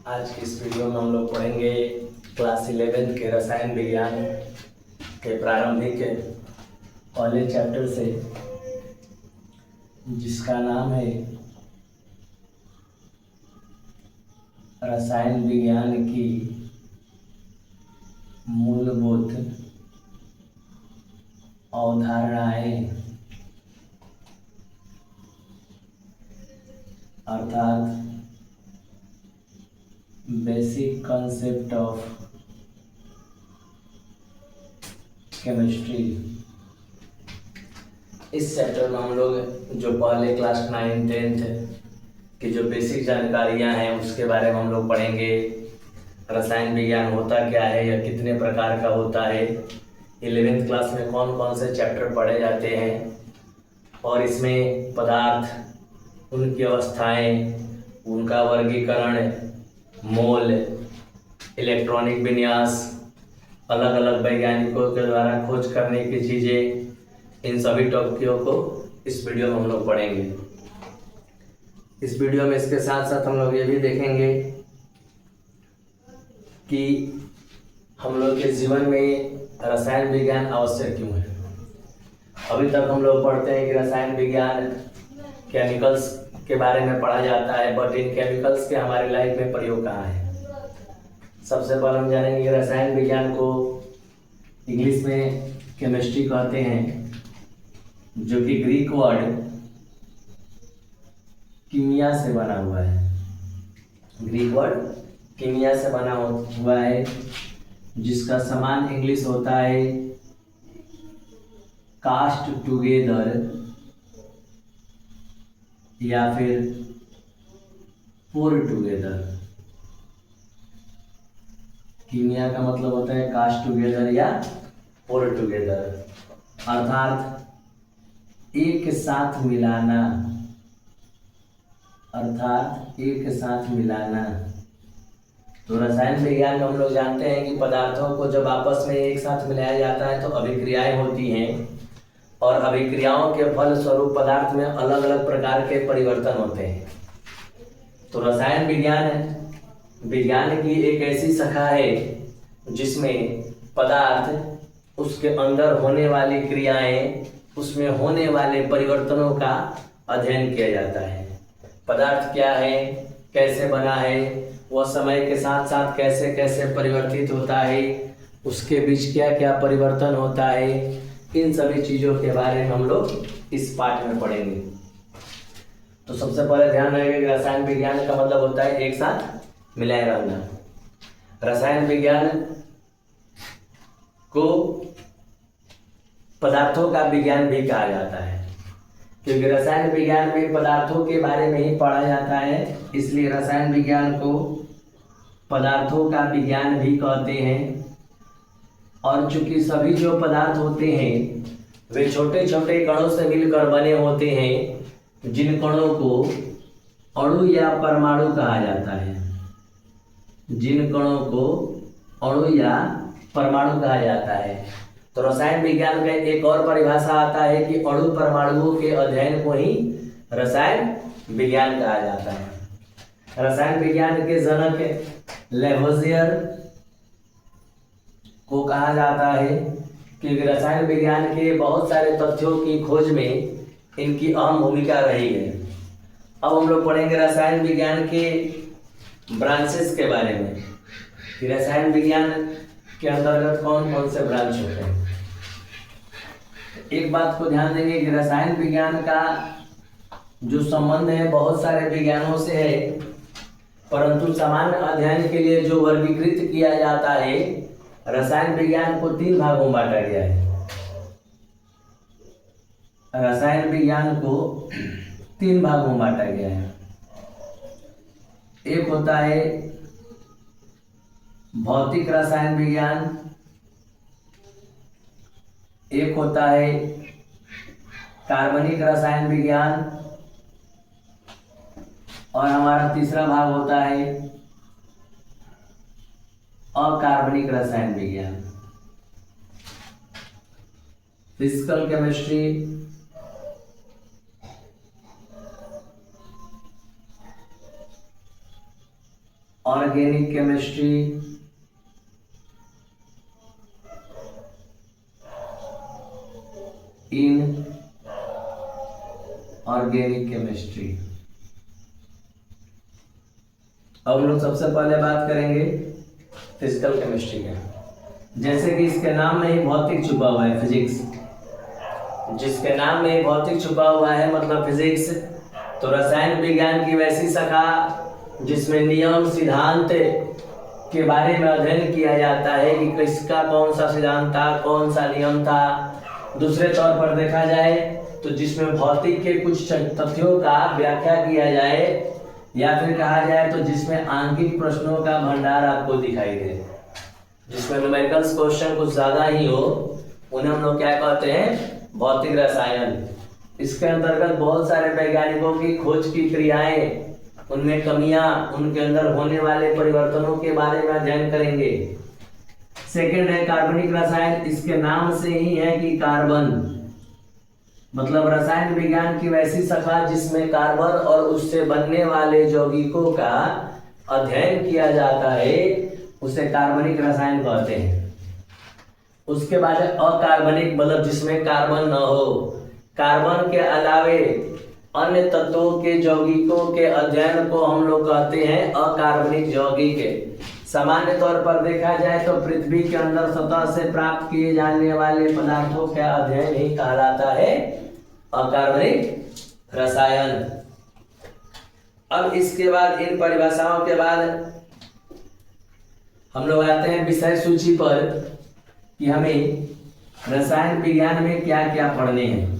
आज की इस वीडियो में हम लोग पढ़ेंगे क्लास 11 के रसायन विज्ञान के प्रारंभिक पहले चैप्टर से, जिसका नाम है रसायन विज्ञान की मूलभूत अवधारणाएं, अर्थात बेसिक कॉन्सेप्ट ऑफ केमिस्ट्री। इस चैप्टर में हम लोग जो पहले क्लास 9, 10 की जो बेसिक जानकारियां हैं उसके बारे में हम लोग पढ़ेंगे। रसायन विज्ञान होता क्या है या कितने प्रकार का होता है, 11th क्लास में कौन कौन से चैप्टर पढ़े जाते हैं, और इसमें पदार्थ, उनकी अवस्थाएं, उनका वर्गीकरण, मोल, इलेक्ट्रॉनिक विन्यास, अलग अलग वैज्ञानिकों के द्वारा खोज करने की चीज़ें, इन सभी टॉपिकों को इस वीडियो में हम लोग पढ़ेंगे। इस वीडियो में इसके साथ साथ हम लोग ये भी देखेंगे कि हम लोग के जीवन में रसायन विज्ञान आवश्यक क्यों है। अभी तक हम लोग पढ़ते हैं कि रसायन विज्ञान केमिकल्स के बारे में पढ़ा जाता है, बट इन केमिकल्स के हमारी लाइफ में प्रयोग कहाँ है। सबसे पहले हम जानेंगे कि रसायन विज्ञान को इंग्लिश में केमिस्ट्री कहते हैं, जो कि ग्रीक वर्ड कीमिया से बना हुआ है। ग्रीक वर्ड कीमिया से बना हुआ है, जिसका समान इंग्लिश होता है कास्ट टुगेदर या फिर पुर टुगेदर। कीमिया का मतलब होता है कास्ट टुगेदर या पुर टुगेदर, अर्थात एक साथ मिलाना, अर्थात एक साथ मिलाना। तो रसायन विज्ञान में हम लोग जानते हैं कि पदार्थों को जब आपस में एक साथ मिलाया जाता है तो अभिक्रियाएं होती हैं, और अभिक्रियाओं के फलस्वरूप पदार्थ में अलग अलग प्रकार के परिवर्तन होते हैं। तो रसायन विज्ञान की एक ऐसी शाखा है जिसमें पदार्थ, उसके अंदर होने वाली क्रियाएं, उसमें होने वाले परिवर्तनों का अध्ययन किया जाता है। पदार्थ क्या है, कैसे बना है, वह समय के साथ साथ कैसे कैसे परिवर्तित होता है, उसके बीच क्या क्या परिवर्तन होता है, इन सभी चीज़ों के बारे में हम लोग इस पाठ में पढ़ेंगे। तो सबसे पहले ध्यान रखेगा कि रसायन विज्ञान का मतलब होता है एक साथ मिलाए रहना। रसायन विज्ञान को पदार्थों का विज्ञान भी कहा जाता है, क्योंकि रसायन विज्ञान में पदार्थों के बारे में ही पढ़ा जाता है, इसलिए रसायन विज्ञान को पदार्थों का विज्ञान भी कहते हैं। और चूंकि सभी जो पदार्थ होते हैं वे छोटे छोटे कणों से मिलकर बने होते हैं, जिन कणों को अणु या परमाणु कहा जाता है, जिन कणों को अणु या परमाणु कहा जाता है। तो रसायन विज्ञान का एक और परिभाषा आता है कि अणु परमाणुओं के अध्ययन को ही रसायन विज्ञान कहा जाता है। रसायन विज्ञान के जनक लेवोजियर को कहा जाता है, क्योंकि रसायन विज्ञान के बहुत सारे तथ्यों की खोज में इनकी अहम भूमिका रही है। अब हम लोग पढ़ेंगे रसायन विज्ञान के ब्रांचेस के बारे में, कि रसायन विज्ञान के अंतर्गत कौन कौन से ब्रांच होते हैं। एक बात को ध्यान देंगे कि रसायन विज्ञान का जो संबंध है बहुत सारे विज्ञानों से है, परंतु सामान्य अध्ययन के लिए जो वर्गीकृत किया जाता है, रसायन विज्ञान को 3 भागों में बांटा गया है। रसायन विज्ञान को 3 भागों में बांटा गया है। एक होता है भौतिक रसायन विज्ञान, एक होता है कार्बनिक रसायन विज्ञान, और हमारा तीसरा भाग होता है अकार्बनिक रसायन विज्ञान, physical chemistry, organic chemistry, in organic chemistry. अब हम लोग सबसे पहले बात करेंगे फिजिकल केमिस्ट्री के। जैसे कि इसके नाम में ही भौतिक छुपा हुआ है, फिजिक्स। जिसके नाम में भौतिक छुपा हुआ है मतलब फिजिक्स, तो रसायन विज्ञान की वैसी शाखा जिसमें नियम सिद्धांत के बारे में अध्ययन किया जाता है कि किसका कौन सा सिद्धांत था, कौन सा नियम था। दूसरे तौर पर देखा जाए तो जिसमें भौतिक के कुछ तथ्यों का व्याख्या किया जाए, या फिर कहा जाए तो जिसमें आंकिक प्रश्नों का भंडार आपको दिखाई दे, जिसमें न्यूमेरिकल्स क्वेश्चन कुछ ज्यादा ही हो, उन्हें हम लोग क्या कहते हैं, भौतिक रसायन। इसके अंतर्गत बहुत सारे वैज्ञानिकों की खोज की क्रियाएं, उनमें कमियां, उनके अंदर होने वाले परिवर्तनों के बारे में अध्ययन करेंगे। सेकंड है कार्बनिक रसायन। इसके नाम से ही है कि कार्बन मतलब रसायन विज्ञान की वैसी शाखा जिसमें कार्बन और उससे बनने वाले यौगिकों का अध्ययन किया जाता है, उसे कार्बनिक रसायन कहते हैं। उसके बाद अकार्बनिक मतलब जिसमें कार्बन न हो, कार्बन के अलावे अन्य तत्वों के यौगिकों के अध्ययन को हम लोग कहते हैं अकार्बनिक यौगिक। सामान्य तौर पर देखा जाए तो पृथ्वी के अंदर सतह से प्राप्त किए जाने वाले पदार्थों का अध्ययन ही कहलाता है अकार्बनिक रसायन। अब इसके बाद इन परिभाषाओं के बाद हम लोग आते हैं विषय सूची पर कि हमें रसायन विज्ञान में क्या क्या पढ़ने हैं।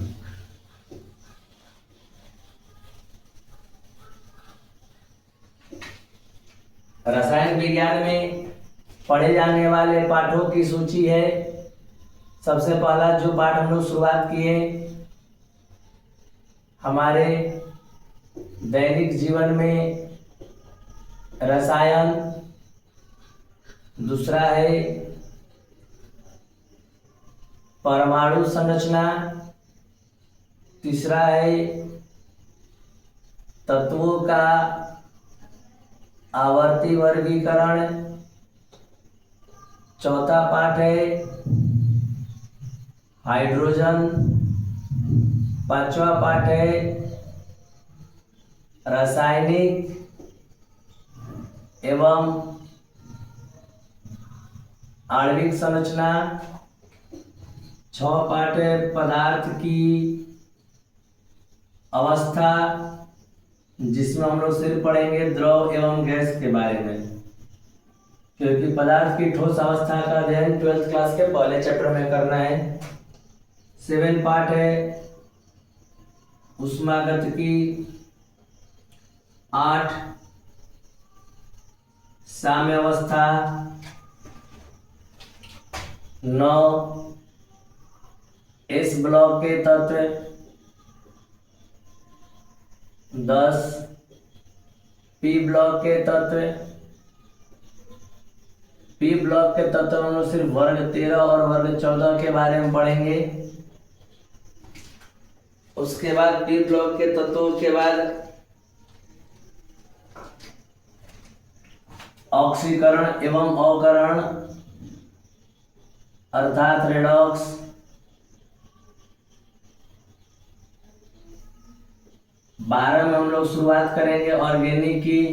रसायन विज्ञान में पढ़े जाने वाले पाठों की सूची है। सबसे पहला जो पाठ हम लोग शुरुआत किए हमारे दैनिक जीवन में रसायन, दूसरा है परमाणु संरचना, तीसरा है तत्वों का आवर्ती वर्गीकरण, चौथा पाठ है हाइड्रोजन, पांचवा पाठ है रासायनिक एवं आणविक संरचना, छह पाठ है पदार्थ की अवस्था, जिसमें हम लोग सिर्फ पढ़ेंगे द्रव एवं गैस के बारे में, क्योंकि पदार्थ की ठोस अवस्था का अध्ययन 12th क्लास के पहले चैप्टर में करना है। 7 पार्ट है ऊष्मागतिकी, 8 साम्य अवस्था, 9 एस ब्लॉक के तत्व, 10 पी ब्लॉक के तत्व। पी ब्लॉक के तत्व हम लोग सिर्फ वर्ग 13 और वर्ग 14 के बारे में पढ़ेंगे। उसके बाद पी ब्लॉक के तत्वों के बाद ऑक्सीकरण एवं अवकरण अर्थात रेडॉक्स, 12 में हम लोग शुरुआत करेंगे ऑर्गेनिक की,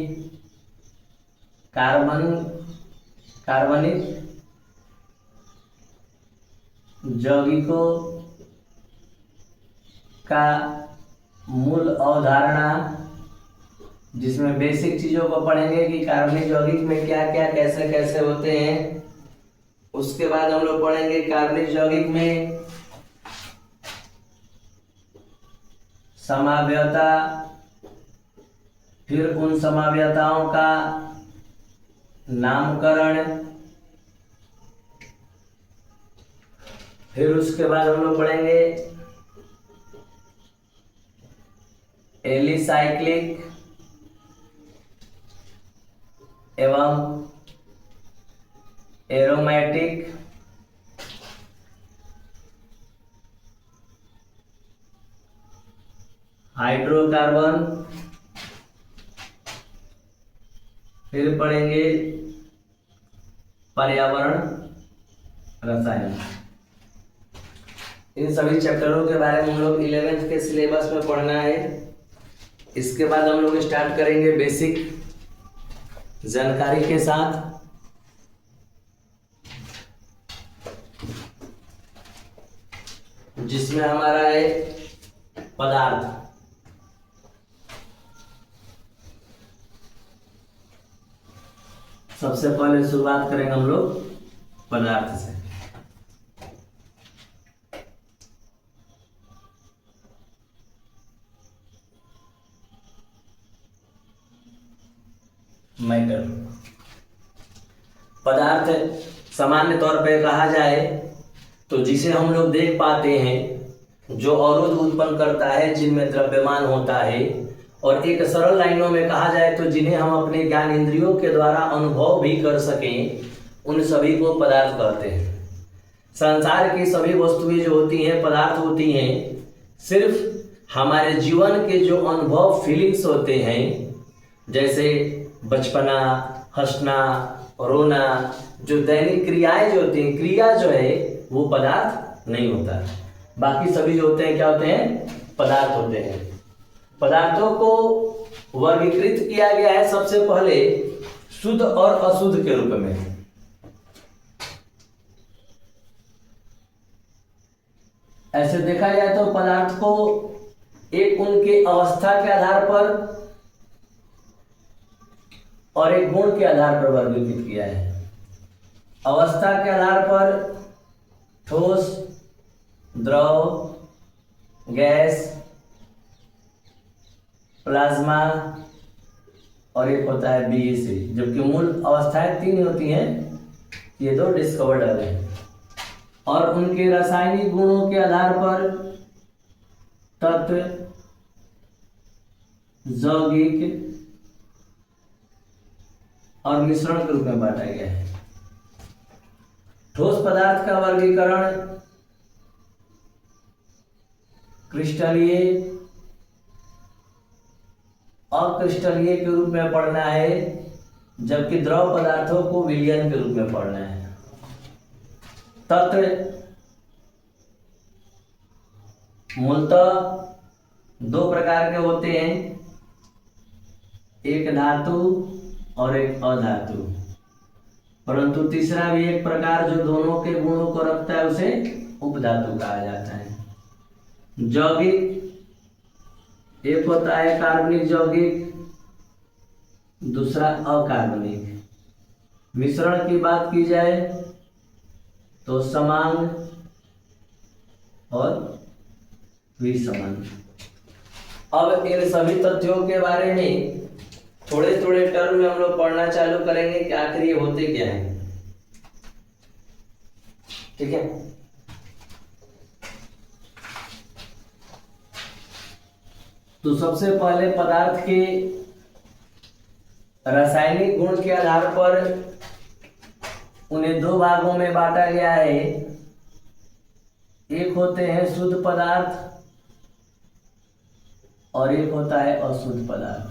कार्बनिक यौगिकों का मूल अवधारणा, जिसमें बेसिक चीजों को पढ़ेंगे कि कार्बनिक यौगिक में क्या क्या कैसे कैसे होते हैं। उसके बाद हम लोग पढ़ेंगे कार्बनिक यौगिक में समाव्यता, फिर उन समाव्यताओं का नामकरण, फिर उसके बाद हम लोग पढ़ेंगे एलिसाइक्लिक एवं एरोमेटिक, हाइड्रोकार्बन, फिर पढ़ेंगे पर्यावरण रसायन। इन सभी चैप्टरों के बारे में हम लोग 11th के सिलेबस में पढ़ना है। इसके बाद हम लोग स्टार्ट करेंगे बेसिक जानकारी के साथ। जिसमें हमारा है पदार्थ। सबसे पहले शुरुआत करेंगे हम लोग पदार्थ से। मैटर। पदार्थ सामान्य तौर पे कहा जाए तो जिसे हम लोग देख पाते हैं, जो अवरोध उत्पन्न करता है, जिनमें द्रव्यमान होता है, और एक सरल लाइनों में कहा जाए तो जिन्हें हम अपने ज्ञान इंद्रियों के द्वारा अनुभव भी कर सकें, उन सभी को पदार्थ कहते हैं। संसार की सभी वस्तुएं जो होती हैं पदार्थ होती हैं। सिर्फ हमारे जीवन के जो अनुभव फीलिंग्स होते हैं, जैसे बचपना, हंसना, रोना, जो दैनिक क्रियाएं जो होती हैं, क्रिया जो है वो पदार्थ नहीं होता। बाकी सभी जो होते हैं क्या होते हैं? पदार्थ होते हैं। पदार्थों को वर्गीकृत किया गया है सबसे पहले शुद्ध और अशुद्ध के रूप में। ऐसे देखा जाए तो पदार्थ को एक उनके अवस्था के आधार पर और एक गुण के आधार पर वर्गीकृत किया है। अवस्था के आधार पर ठोस, द्रव, गैस, प्लाज्मा और एक होता है BAC। जबकि मूल अवस्थाएं 3 होती हैं, ये 2 डिस्कवर्ड हैं। और उनके रासायनिक गुणों के आधार पर तत्व, यौगिक और मिश्रण के रूप में बांटा गया है। ठोस पदार्थ का वर्गीकरण क्रिस्टलीय, अक्रिस्टलीय के रूप में पढ़ना है, जबकि द्रव पदार्थों को विलयन के रूप में पढ़ना है। तत्व मूलतः 2 प्रकार के होते हैं, एक धातु और एक अधातु। परंतु तीसरा भी एक प्रकार जो दोनों के गुणों को रखता है उसे उपधातु कहा जाता है। यौगिक एक होता है कार्बनिक यौगिक, दूसरा अकार्बनिक। मिश्रण की बात की जाए तो समांग और विसमांग। अब इन सभी तथ्यों के बारे में थोड़े थोड़े टर्म में हम लोग पढ़ना चालू करेंगे कि आखिर ये होते क्या हैं। ठीक है। तो सबसे पहले पदार्थ के रासायनिक गुण के आधार पर उन्हें 2 भागों में बांटा गया है। एक होते हैं शुद्ध पदार्थ और एक होता है अशुद्ध पदार्थ।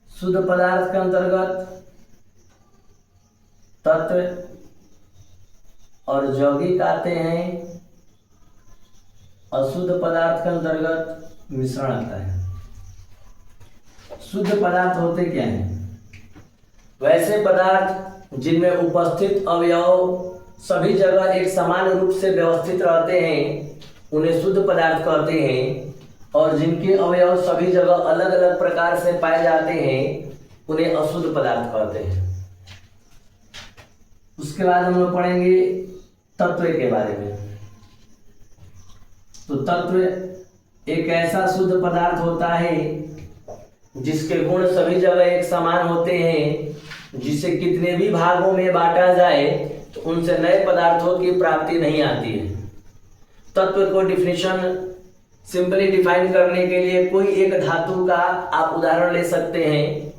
शुद्ध पदार्थ के अंतर्गत तत्व और यौगिक आते हैं। अशुद्ध पदार्थ के अंतर्गत मिश्रण आता है। शुद्ध पदार्थ होते क्या हैं? वैसे पदार्थ जिनमें उपस्थित अवयव सभी जगह एक समान रूप से व्यवस्थित रहते हैं, उन्हें शुद्ध पदार्थ कहते हैं। और जिनके अवयव सभी जगह अलग अलग प्रकार से पाए जाते हैं, उन्हें अशुद्ध पदार्थ कहते हैं। उसके बाद हम लोग पढ़ेंगे तत्व के बारे में। तो तत्व एक ऐसा शुद्ध पदार्थ होता है जिसके गुण सभी जगह एक समान होते हैं, जिसे कितने भी भागों में बांटा जाए तो उनसे नए पदार्थों की प्राप्ति नहीं आती है। तत्व को डिफिनेशन सिंपली डिफाइन करने के लिए कोई एक धातु का आप उदाहरण ले सकते हैं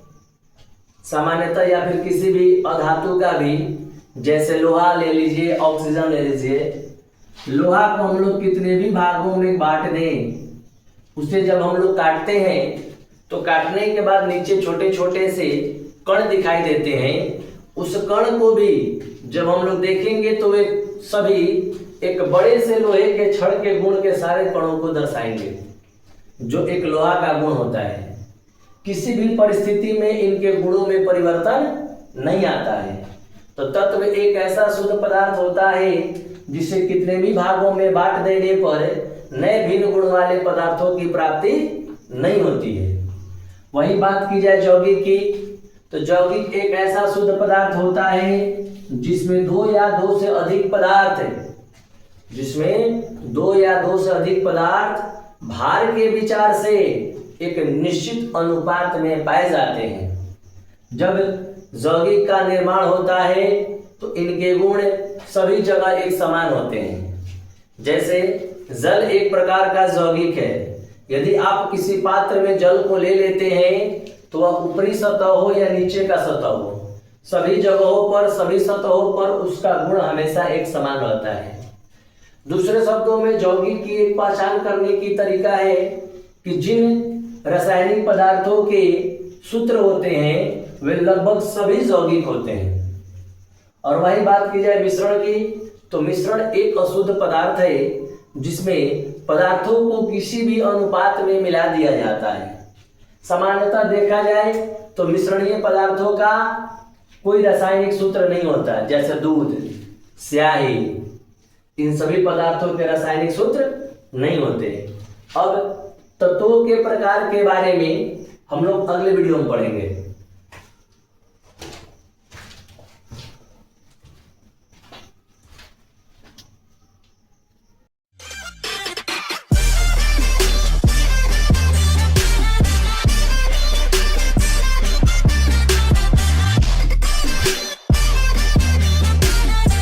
सामान्यतः, या फिर किसी भी अधातु का भी, जैसे लोहा ले लीजिए, ऑक्सीजन ले लीजिए। लोहा को हम लोग कितने भी भागों में बांट दें, उसे जब हम लोग काटते हैं तो काटने के बाद नीचे छोटे छोटे से कण दिखाई देते हैं। उस कण को भी जब हम लोग देखेंगे तो वे सभी एक बड़े से लोहे के छड़ के गुण के सारे कणों को दर्शाएंगे, जो एक लोहा का गुण होता है। किसी भी परिस्थिति में इनके गुणों में परिवर्तन नहीं आता है। तो तत्व एक ऐसा शुद्ध पदार्थ होता है जिसे कितने भी भागों में बांट देने पर नए भिन्न गुण वाले पदार्थों की प्राप्ति नहीं होती है। वही बात की जाए यौगिक की, तो यौगिक एक ऐसा शुद्ध पदार्थ होता है जिसमें दो या दो से अधिक पदार्थ भार के विचार से एक निश्चित अनुपात में पाए जाते हैं। जब यौगिक का निर्माण होता है तो इनके गुण सभी जगह एक समान होते हैं। जैसे जल एक प्रकार का यौगिक है। यदि आप किसी पात्र में जल को ले लेते हैं तो वह ऊपरी सतह हो या नीचे का सतह हो, सभी जगहों पर, सभी सतहों पर उसका गुण हमेशा एक समान रहता है। दूसरे शब्दों में यौगिक की एक पहचान करने की तरीका है कि जिन रासायनिक पदार्थों के सूत्र होते हैं वे लगभग सभी यौगिक होते हैं। और वही बात की जाए मिश्रण की, तो मिश्रण एक अशुद्ध पदार्थ है जिसमें पदार्थों को किसी भी अनुपात में मिला दिया जाता है। सामान्यतः देखा जाए तो मिश्रणीय पदार्थों का कोई रासायनिक सूत्र नहीं होता, जैसे दूध, स्याही, इन सभी पदार्थों के रासायनिक सूत्र नहीं होते। अब तत्वों के प्रकार के बारे में हम लोग अगले वीडियो में पढ़ेंगे।